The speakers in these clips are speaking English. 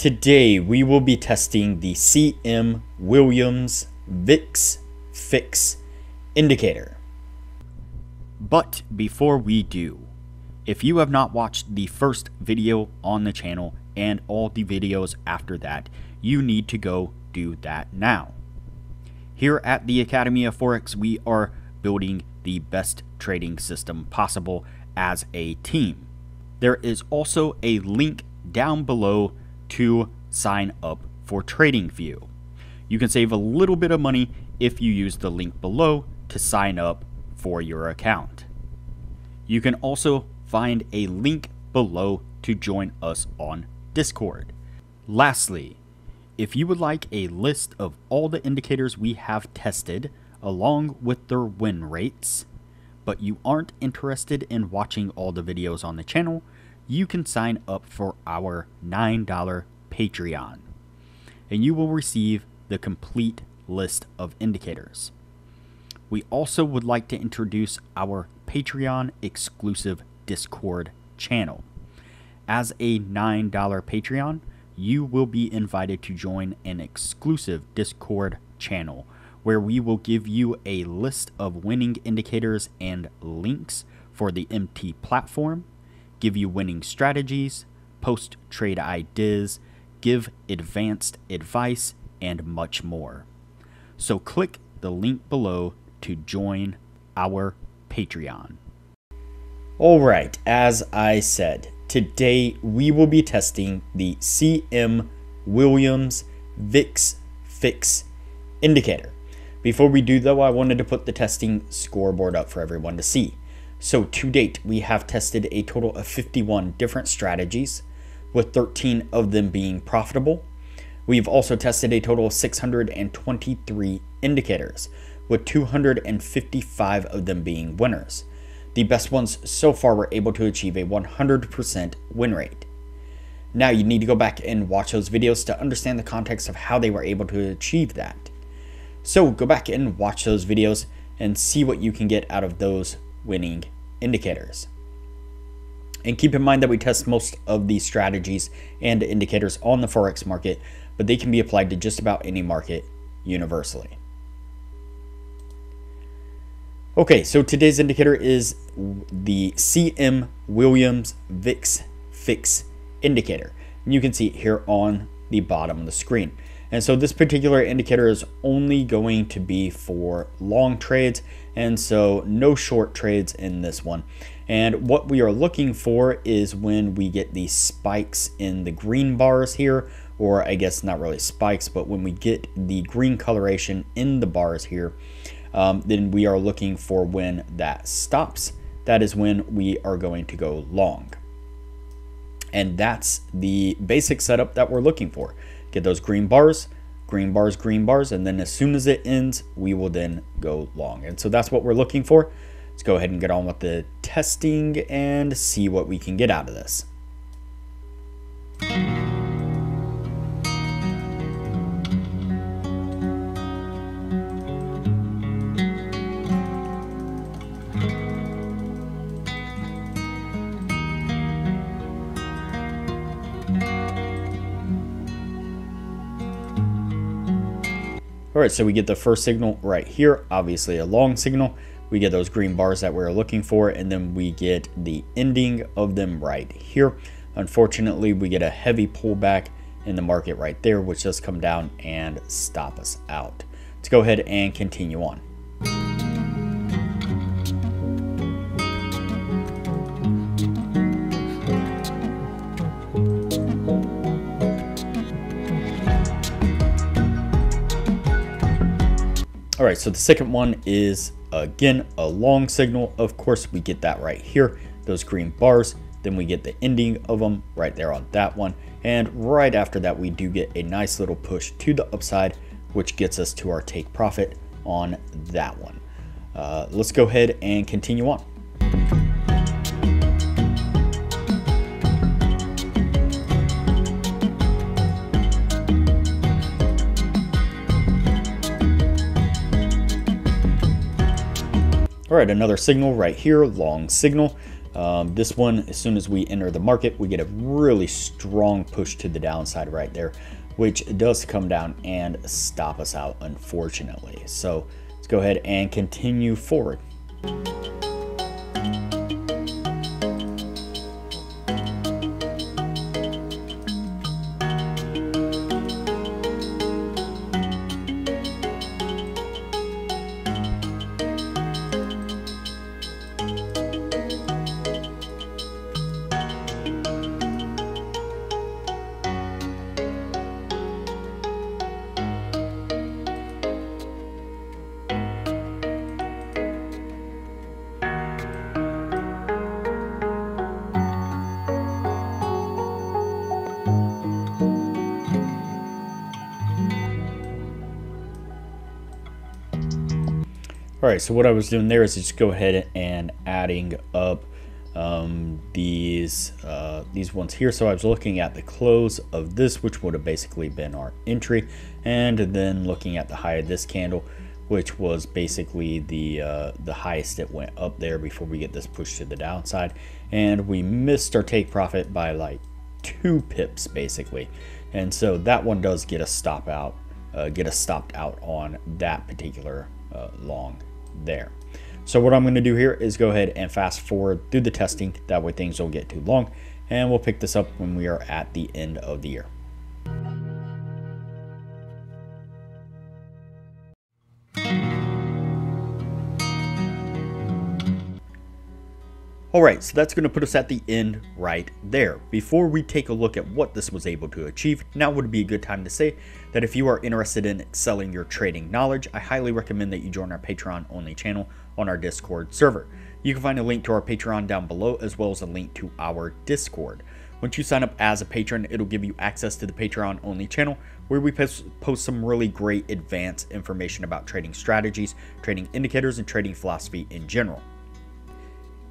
Today we will be testing the CM Williams VIX Fix indicator. But before we do, if you have not watched the first video on the channel and all the videos after that, you need to go do that now. Here at the Academy of Forex, we are building the best trading system possible as a team. There is also a link down below to sign up for Tradingview. You can save a little bit of money if you use the link below to sign up for your account. You can also find a link below to join us on Discord. Lastly, if you would like a list of all the indicators we have tested along with their win rates, but you aren't interested in watching all the videos on the channel, you can sign up for our $9 Patreon, and you will receive the complete list of indicators. We also would like to introduce our Patreon exclusive Discord channel. As a $9 Patreon, you will be invited to join an exclusive Discord channel where we will give you a list of winning indicators and links for the MT platform, give you winning strategies, post trade ideas, give advanced advice, and much more. So click the link below to join our Patreon. Alright, as I said, today we will be testing the CM Williams VIX Fix indicator. Before we do though, I wanted to put the testing scoreboard up for everyone to see. So to date, we have tested a total of 51 different strategies, with 13 of them being profitable. We've also tested a total of 623 indicators, with 255 of them being winners. The best ones so far were able to achieve a 100% win rate. Now you need to go back and watch those videos to understand the context of how they were able to achieve that. So go back and watch those videos and see what you can get out of those winning indicators. And keep in mind that we test most of these strategies and indicators on the Forex market, but they can be applied to just about any market universally. Okay, so today's indicator is the CM Williams VIX Fix indicator. And you can see it here on the bottom of the screen. And so this particular indicator is only going to be for long trades, and so no short trades in this one. And what we are looking for is when we get these spikes in the green bars here, or I guess not really spikes, but when we get the green coloration in the bars here, then we are looking for when that stops. That is when we are going to go long. And that's the basic setup that we're looking for. Get those green bars, green bars, green bars, and then as soon as it ends, we will then go long. And so that's what we're looking for. Let's go ahead and get on with the testing and see what we can get out of this. All right, so we get the first signal right here, obviously a long signal. We get those green bars that we're looking for, and then we get the ending of them right here. Unfortunately, we get a heavy pullback in the market right there, which does come down and stop us out. Let's go ahead and continue on. All right, so the second one is, again, a long signal. Of course, we get that right here, those green bars. Then we get the ending of them right there on that one. And right after that, we do get a nice little push to the upside, which gets us to our take profit on that one. Let's go ahead and continue on. All right, another signal right here, long signal. This one, as soon as we enter the market, we get a really strong push to the downside right there, which does come down and stop us out, unfortunately. So let's go ahead and continue forward. All right, so what I was doing there is just go ahead and adding up these ones here. So I was looking at the close of this, which would have basically been our entry, and then looking at the high of this candle, which was basically the highest it went up there before we get this push to the downside, and we missed our take profit by like 2 pips basically, and so that one does get us stopped out on that particular long there. So what I'm going to do here is go ahead and fast forward through the testing, that way things don't get too long, and we'll pick this up when we are at the end of the year. Alright, so that's going to put us at the end right there. Before we take a look at what this was able to achieve, now would be a good time to say that if you are interested in excelling your trading knowledge, I highly recommend that you join our Patreon only channel on our Discord server. You can find a link to our Patreon down below, as well as a link to our Discord. Once you sign up as a patron, it'll give you access to the Patreon only channel, where we post some really great advanced information about trading strategies, trading indicators, and trading philosophy in general.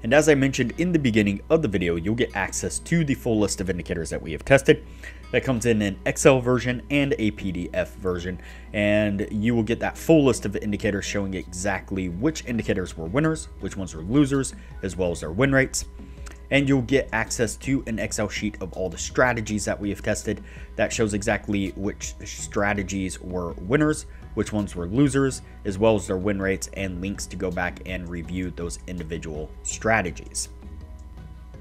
And as I mentioned in the beginning of the video, you'll get access to the full list of indicators that we have tested. That comes in an Excel version and a PDF version, and you will get that full list of indicators showing exactly which indicators were winners, which ones were losers, as well as their win rates. And you'll get access to an Excel sheet of all the strategies that we have tested that shows exactly which strategies were winners, which ones were losers, as well as their win rates, and links to go back and review those individual strategies.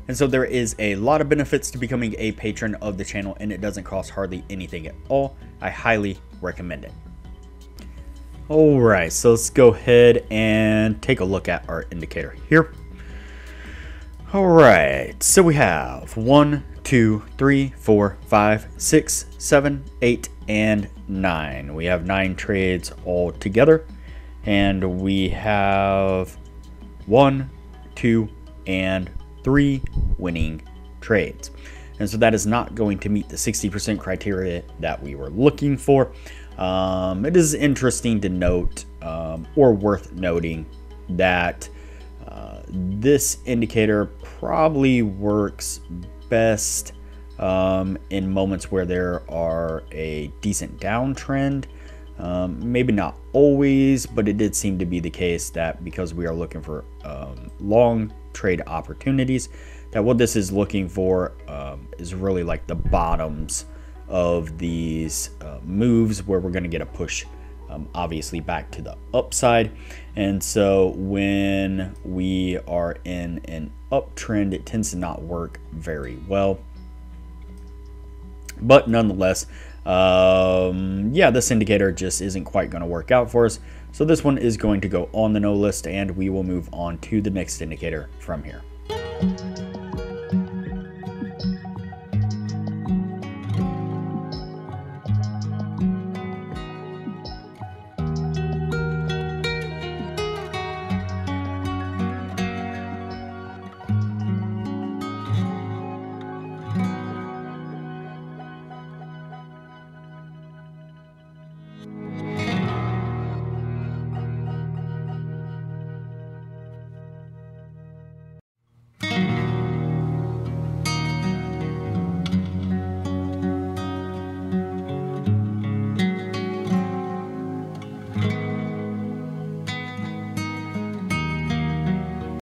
And so there is a lot of benefits to becoming a patron of the channel, and it doesn't cost hardly anything at all. I highly recommend it. Alright, so let's go ahead and take a look at our indicator here. Alright, so we have 1, 2, 3, 4, 5, 6, 7, 8, and 9. We have 9 trades all together, and we have 1, 2, and 3 winning trades. And so that is not going to meet the 60% criteria that we were looking for. It is interesting to note, or worth noting, that this indicator probably works best in moments where there are a decent downtrend. Maybe not always, but it did seem to be the case that because we are looking for long trade opportunities, that what this is looking for is really like the bottoms of these moves where we're going to get a push obviously back to the upside. And so when we are in an uptrend, it tends to not work very well. But nonetheless, yeah, this indicator just isn't quite going to work out for us. So this one is going to go on the no list, and we will move on to the next indicator from here.